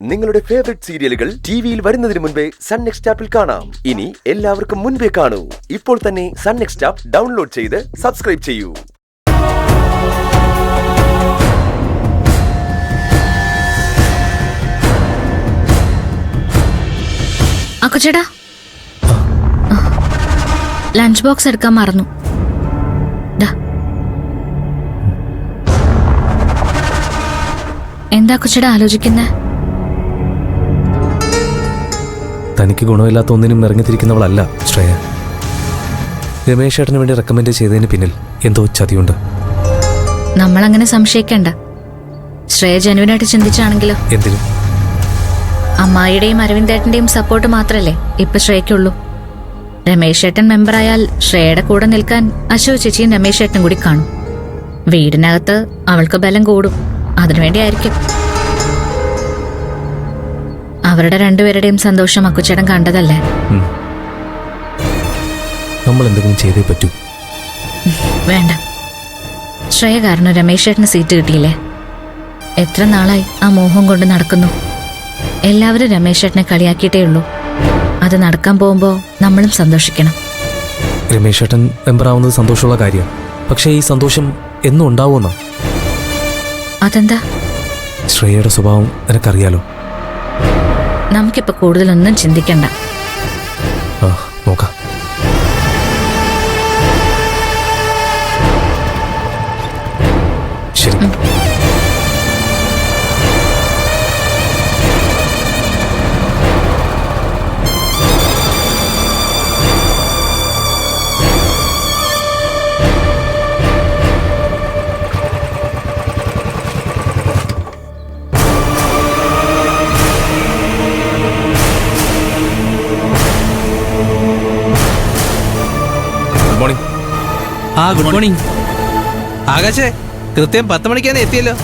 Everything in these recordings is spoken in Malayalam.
നിങ്ങളുടെ ഫേവറേറ്റ് സീരിയലുകൾ ടിവിയിൽ വരുന്നതിന് മുൻപേ സൺ നെക്സ്റ്റ് ആപ്പിൽ കാണാം. ഇനി എല്ലാവർക്കും മുൻപേ കാണൂ. ഇപ്പോൾ തന്നെ സൺ നെക്സ്റ്റ് ആപ്പ് ഡൗൺലോഡ് ചെയ്ത് സബ്സ്ക്രൈബ് ചെയ്യൂ. അക്കുച്ചേട്ടാ, ലഞ്ച് ബോക്സ് എടുക്കാൻ മറന്നു. എന്താ അക്കുച്ചേട്ടാ ആലോചിക്കുന്നേ? തനിക്ക് ഗുണമില്ലാത്ത ഒന്നിനും ഇറങ്ങിത്തിരിക്കുന്നവളല്ല ശ്രേയ. രമേശ് ചേട്ടന് വേണ്ടി റെക്കമെൻഡ് ചെയ്തതിന് പിന്നിൽ എന്തോ ചതിയുണ്ട്. നമ്മളങ്ങനെ സംശയിക്കണ്ട. ശ്രേയ ജനുവിനായിട്ട് ചിന്തിച്ചാണെങ്കിലോ? എന്തിനു? അമ്മായിയുടെയും അരവിന്ദേട്ടന്റെയും സപ്പോർട്ട് മാത്രല്ലേ ഇപ്പൊ ശ്രേയക്കുള്ളൂ. രമേശ് ചേട്ടൻ മെമ്പറായാൽ ശ്രേയയുടെ കൂടെ നിൽക്കാൻ അശോക് ചേച്ചിയും രമേശ് ചേട്ടനും കൂടി കാണും. വീടിനകത്ത് അവൾക്ക് ബലം കൂടും. അതിനുവേണ്ടിയായിരിക്കും. അവരുടെ രണ്ടുപേരുടെയും സന്തോഷം അക്കുച്ചേട്ടൻ കണ്ടതല്ലേ? നമ്മൾ എന്തെങ്കിലും ചെയ്തേ പറ്റൂ. വേണ്ട. ശ്രേയ കാരണം രമേശ് ചേട്ടന് സീറ്റ് കിട്ടിയില്ലേ? എത്ര നാളായി ആ മോഹം കൊണ്ട് നടക്കുന്നു. എല്ലാവരും രമേശ് ചേട്ടനെ കളിയാക്കിയിട്ടേ ഉള്ളൂ. അത് നടക്കാൻ പോകുമ്പോ നമ്മളും സന്തോഷിക്കണം. രമേശ് ചേട്ടൻ മെമ്പറാവുന്നത് സന്തോഷമുള്ള കാര്യമാണ്. പക്ഷേ ഈ സന്തോഷം എന്നും ഉണ്ടാവുമെന്നാ? അതെന്താ? ശ്രേയയുടെ സ്വഭാവം നിനക്കറിയാലോ. നമുക്കിപ്പോ കൂടുതലൊന്നും ചിന്തിക്കണ്ട. നോക്കാം. ശരി. Good morning. ആകാശേ, കൃത്യം 10 മണിക്കാണ് എത്തിയല്ലോ.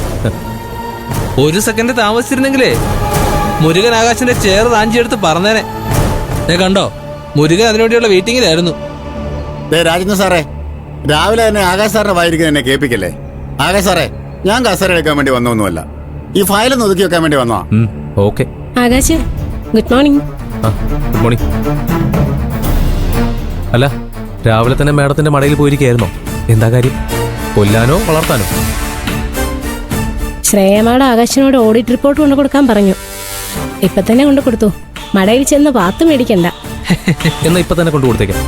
ഒരു സെക്കൻഡ് താമസിച്ചിരുന്നെങ്കിലേ മുരുകൻ ആകാശിന്റെ ചെയർ താഞ്ചിയെടുത്ത് പറഞ്ഞേനെ. കണ്ടോ, മുരുകൻ അതിനുവേണ്ടിയുള്ള വെയിറ്റിംഗിലായിരുന്നു. രാജേന്ദ്ര സാറേ, രാവിലെ തന്നെ ആകാശ് സാറിന്റെ വായിരിക്കും എന്നെ കേൾപ്പിക്കല്ലേ. ആകാശ് സാറേ, ഞാൻ കസേര എടുക്കാൻ വേണ്ടി വന്നൊന്നുമല്ല, ഈ ഫയലൊന്ന് ഒതുക്കി വെക്കാൻ വേണ്ടി വന്നോ. Okay. Akash, good morning. Good morning. അല്ല, രാവിലെ തന്നെ മാഡത്തിന്റെ മടയിൽ പോയിരിക്കായിരുന്നോ? എന്താ കാര്യം? കൊല്ലാനോ വളർത്താനോ? ശ്രേയമാട് ആകാശിനോട് ഓഡിറ്റ് റിപ്പോർട്ട് കൊണ്ടു കൊടുക്കാൻ പറഞ്ഞു. ഇപ്പൊ തന്നെ കൊണ്ടു കൊടുത്തു. മടയിൽ ചെന്ന് പാത്ത് മേടിക്കണ്ട. എന്നാ ഇപ്പൊ തന്നെ കൊണ്ടു കൊടുത്തേക്കാം.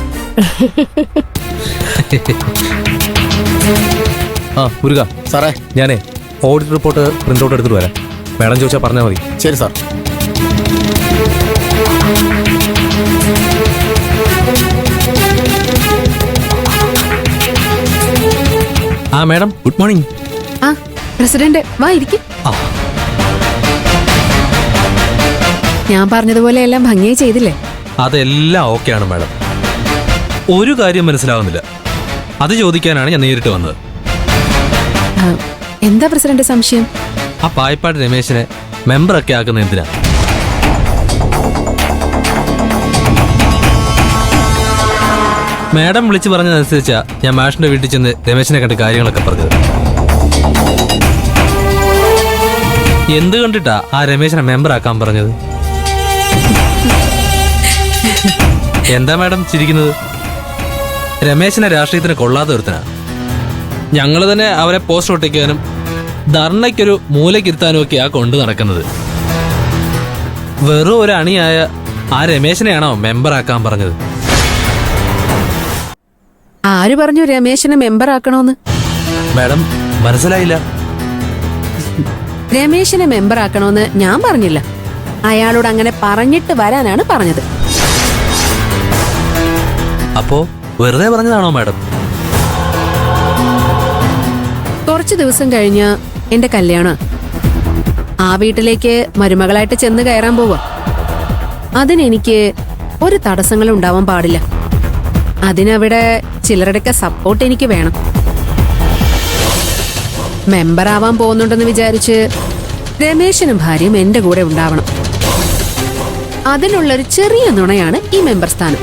മുരുക സാറേ, ഞാനേ ഓഡിറ്റ് റിപ്പോർട്ട് പ്രിന്റ് ഔട്ട് എടുത്തിട്ട് വരാം. മാഡം ചോദിച്ചാൽ പറഞ്ഞാൽ മതി. ശരി sir. Madam, good morning. President വാ, ഇരിക്കും. ഞാൻ പറഞ്ഞതുപോലെ എല്ലാം ഭംഗിയായി ചെയ്തില്ലേ? അതെല്ലാം ഓക്കെയാണ് മാഡം. ഒരു കാര്യം മനസ്സിലാവുന്നില്ല, അത് ചോദിക്കാനാണ് ഞാൻ നേരിട്ട് വന്നത്. എന്താ പ്രസിഡന്റ് സംശയം? ആ പായിപ്പാട് രമേശിനെ മെമ്പറൊക്കെ ആക്കുന്ന എന്തിനാ? മാഡം വിളിച്ചു പറഞ്ഞതനുസരിച്ചാ ഞാൻ മാഷിന്റെ വീട്ടിൽ ചെന്ന് രമേശിനെ കണ്ട് കാര്യങ്ങളൊക്കെ പറഞ്ഞത്. എന്ത് കണ്ടിട്ടാ ആ രമേശിനെ മെമ്പറാക്കാൻ പറഞ്ഞത്? എന്താ മാഡം ചിരിക്കുന്നത്? രമേശിനെ രാഷ്ട്രീയത്തിന് കൊള്ളാതെ ഒരുത്തനാ. ഞങ്ങൾ തന്നെ അവരെ പോസ്റ്റ് ഒട്ടിക്കാനും ധർണയ്ക്കൊരു മൂലക്കിരുത്താനും ഒക്കെയാ കൊണ്ടു നടക്കുന്നത്. വെറും ഒരു അണിയായ ആ രമേശിനെയാണോ മെമ്പറാക്കാൻ പറഞ്ഞത്? ആര് പറഞ്ഞു രമേശിനെ മെമ്പർ ആക്കണോന്ന്? മാഡം, മനസ്സിലായില്ല. രമേശിനെ മെമ്പർ ആക്കണോന്ന് ഞാൻ പറഞ്ഞില്ല. അയാളോട് അങ്ങനെ പറഞ്ഞിട്ട് വരാനാണ് പറഞ്ഞത്. അപ്പോ വെറുതെ പറഞ്ഞതാണോ മാഡം? കുറച്ചു ദിവസം കഴിഞ്ഞ് എന്റെ കല്യാണം. ആ വീട്ടിലേക്ക് മരുമകളായിട്ട് ചെന്ന് കയറാൻ പോവാ. അതിനെനിക്ക് ഒരു തടസ്സങ്ങളും ഉണ്ടാവാൻ പാടില്ല. അതിനവിടെ ചിലരുടെയൊക്കെ സപ്പോർട്ട് എനിക്ക് വേണം. മെമ്പറാവാൻ പോകുന്നുണ്ടെന്ന് വിചാരിച്ച് രമേശനും ഭാര്യയും എന്റെ കൂടെ ഉണ്ടാവണം. അതിനുള്ളൊരു ചെറിയ നുണയാണ് ഈ മെമ്പർ സ്ഥാനം.